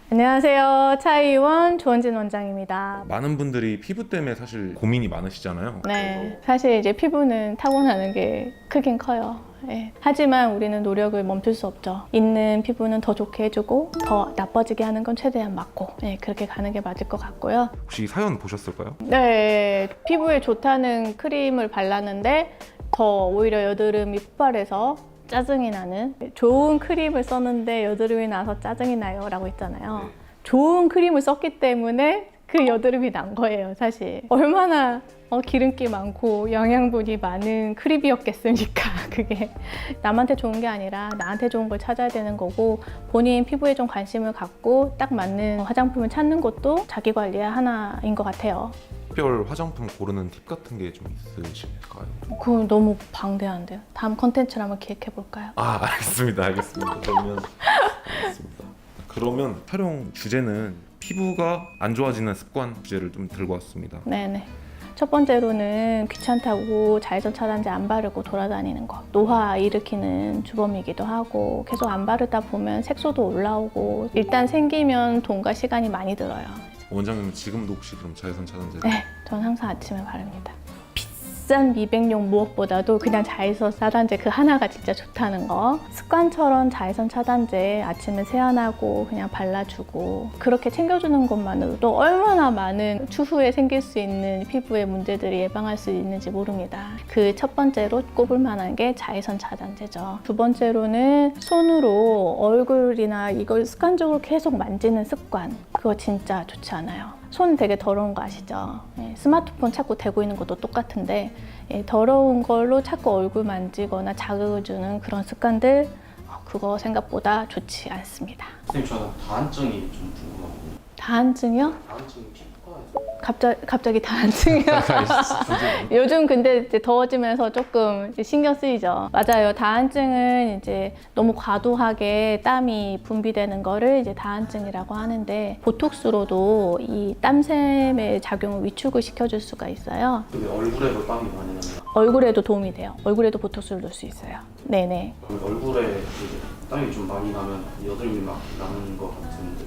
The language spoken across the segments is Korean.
안녕하세요. 차이원 조원진 원장입니다. 많은 분들이 피부 때문에 사실 고민이 많으시잖아요. 네, 사실 이제 피부는 타고나는 게 크긴 커요. 네. 하지만 우리는 노력을 멈출 수 없죠. 있는 피부는 더 좋게 해주고 더 나빠지게 하는 건 최대한 막고, 네, 그렇게 가는 게 맞을 것 같고요. 혹시 사연 보셨을까요? 네, 피부에 좋다는 크림을 발랐는데 더 오히려 여드름이 폭발해서 짜증이 나는, 좋은 크림을 썼는데 여드름이 나서 짜증이 나요 라고 했잖아요. 좋은 크림을 썼기 때문에 그 여드름이 난 거예요. 사실 얼마나 기름기 많고 영양분이 많은 크림이었겠습니까. 그게 남한테 좋은 게 아니라 나한테 좋은 걸 찾아야 되는 거고, 본인 피부에 좀 관심을 갖고 딱 맞는 화장품을 찾는 것도 자기 관리의 하나인 것 같아요. 특별 화장품 고르는 팁 같은 게 좀 있으실까요? 그건 너무 방대한데요. 다음 컨텐츠를 한번 기획해 볼까요? 알겠습니다. 그러면 촬영 주제는 피부가 안 좋아지는 습관 주제를 좀 들고 왔습니다. 네네. 첫 번째로는 귀찮다고 자외선 차단제 안 바르고 돌아다니는 거. 노화 일으키는 주범이기도 하고, 계속 안 바르다 보면 색소도 올라오고, 일단 생기면 돈과 시간이 많이 들어요. 원장님은 지금도 혹시 그럼 자외선 차단제? 네, 전 항상 아침에 바릅니다. 비싼 미백용 무엇보다도 그냥 자외선 차단제 그 하나가 진짜 좋다는 거. 습관처럼 자외선 차단제 아침에 세안하고 그냥 발라주고, 그렇게 챙겨주는 것만으로도 얼마나 많은 추후에 생길 수 있는 피부의 문제들이 예방할 수 있는지 모릅니다. 그 첫 번째로 꼽을 만한 게 자외선 차단제죠. 두 번째로는 손으로 얼굴이나 이걸 습관적으로 계속 만지는 습관. 그거 진짜 좋지 않아요. 손 되게 더러운 거 아시죠? 스마트폰 자꾸 대고 있는 것도 똑같은데, 더러운 걸로 자꾸 얼굴 만지거나 자극을 주는 그런 습관들, 그거 생각보다 좋지 않습니다. 선생님, 저는 다한증이 좀 궁금하거든요. 다한증이요? 다한증이 피부과에서 갑자기 다한증이요? 요즘 근데 이제 더워지면서 조금 이제 신경 쓰이죠. 맞아요. 다한증은 이제 너무 과도하게 땀이 분비되는 거를 이제 다한증이라고 하는데, 보톡스로도 이 땀샘의 작용을 위축을 시켜줄 수가 있어요. 근데 얼굴에도 땀이 많이 나면 얼굴에도 도움이 돼요. 얼굴에도 보톡스를 넣을 수 있어요. 네네. 그럼 얼굴에 이제 땀이 좀 많이 나면 여드름이 막 나는 것 같은데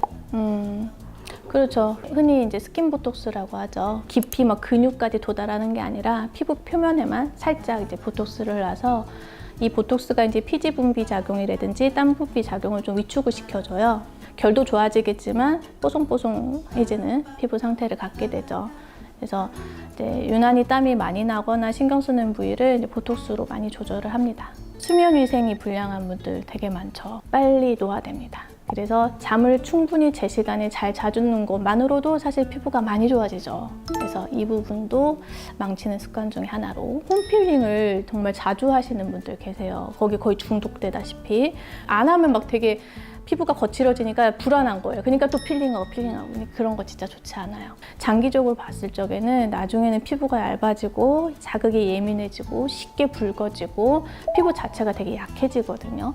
그렇죠. 흔히 이제 스킨 보톡스라고 하죠. 깊이 막 근육까지 도달하는 게 아니라 피부 표면에만 살짝 이제 보톡스를 놔서, 이 보톡스가 이제 피지 분비 작용이라든지 땀 분비 작용을 좀 위축을 시켜줘요. 결도 좋아지겠지만 뽀송뽀송해지는 피부 상태를 갖게 되죠. 그래서 이제 유난히 땀이 많이 나거나 신경 쓰는 부위를 이제 보톡스로 많이 조절을 합니다. 수면 위생이 불량한 분들 되게 많죠. 빨리 노화됩니다. 그래서 잠을 충분히 제 시간에 잘 자주는 것만으로도 사실 피부가 많이 좋아지죠. 그래서 이 부분도 망치는 습관 중에 하나로. 홈필링을 정말 자주 하시는 분들 계세요. 거기 거의 중독되다시피. 안 하면 막 되게 피부가 거칠어지니까 불안한 거예요. 그러니까 또 필링하고. 그런 거 진짜 좋지 않아요. 장기적으로 봤을 적에는 나중에는 피부가 얇아지고 자극이 예민해지고 쉽게 붉어지고 피부 자체가 되게 약해지거든요.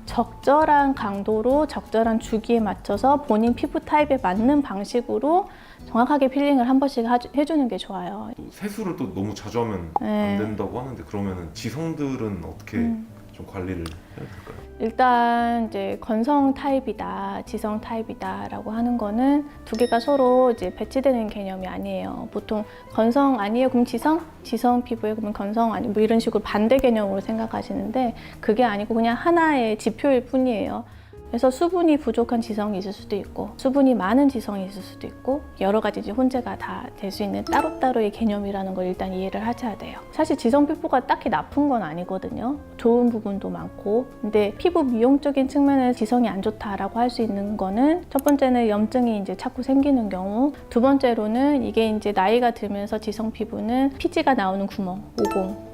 적절한 강도로 적절한 주기에 맞춰서 본인 피부 타입에 맞는 방식으로 정확하게 필링을 한 번씩 해주는 게 좋아요. 세수를 또 너무 자주 하면 안 된다고 하는데, 그러면 지성들은 어떻게 좀 관리를 해야 될까요? 일단 이제 건성 타입이다, 지성 타입이다라고 하는 거는 두 개가 서로 이제 배치되는 개념이 아니에요. 보통 건성 아니에요, 그럼 지성? 지성 피부에 그러면 건성 아니에요, 뭐 이런 식으로 반대 개념으로 생각하시는데, 그게 아니고 그냥 하나의 지표일 뿐이에요. 그래서 수분이 부족한 지성이 있을 수도 있고, 수분이 많은 지성이 있을 수도 있고, 여러 가지 이제 혼재가 다 될 수 있는 따로따로의 개념이라는 걸 일단 이해를 하셔야 돼요. 사실 지성 피부가 딱히 나쁜 건 아니거든요. 좋은 부분도 많고. 근데 피부 미용적인 측면에서 지성이 안 좋다라고 할 수 있는 거는, 첫 번째는 염증이 이제 자꾸 생기는 경우, 두 번째로는 이게 이제 나이가 들면서 지성 피부는 피지가 나오는 구멍,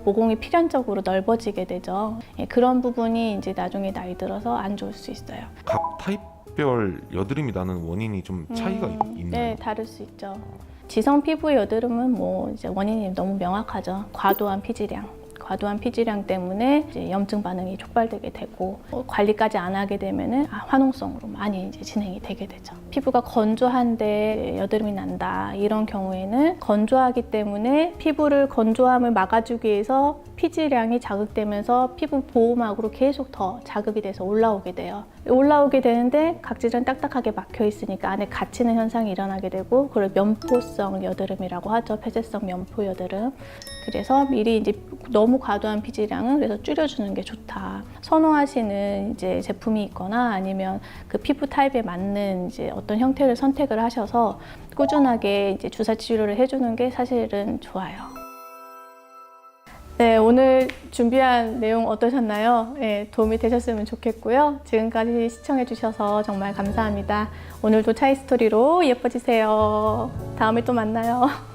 모공이 필연적으로 넓어지게 되죠. 그런 부분이 이제 나중에 나이 들어서 안 좋을 수 있어요. 각 타입별 여드름이 나는 원인이 좀 차이가 있나요? 네, 다를 수 있죠. 지성 피부 여드름은 뭐 이제 원인이 너무 명확하죠. 과도한 피지량 때문에 이제 염증 반응이 촉발되게 되고, 관리까지 안 하게 되면은 화농성으로 많이 이제 진행이 되게 되죠. 피부가 건조한데 여드름이 난다, 이런 경우에는 건조하기 때문에 피부를 건조함을 막아주기 위해서 피지량이 자극되면서 피부 보호막으로 계속 더 자극이 돼서 올라오게 돼요. 올라오게 되는데 각질은 딱딱하게 막혀 있으니까 안에 갇히는 현상이 일어나게 되고, 그걸 면포성 여드름이라고 하죠. 폐쇄성 면포 여드름. 그래서 미리 이제 너무 과도한 피지량은 그래서 줄여주는 게 좋다. 선호하시는 이제 제품이 있거나 아니면 그 피부 타입에 맞는 이제 어떤 형태를 선택을 하셔서 꾸준하게 이제 주사 치료를 해주는 게 사실은 좋아요. 네, 오늘 준비한 내용 어떠셨나요? 네, 도움이 되셨으면 좋겠고요. 지금까지 시청해주셔서 정말 감사합니다. 오늘도 차이스토리로 예뻐지세요. 다음에 또 만나요.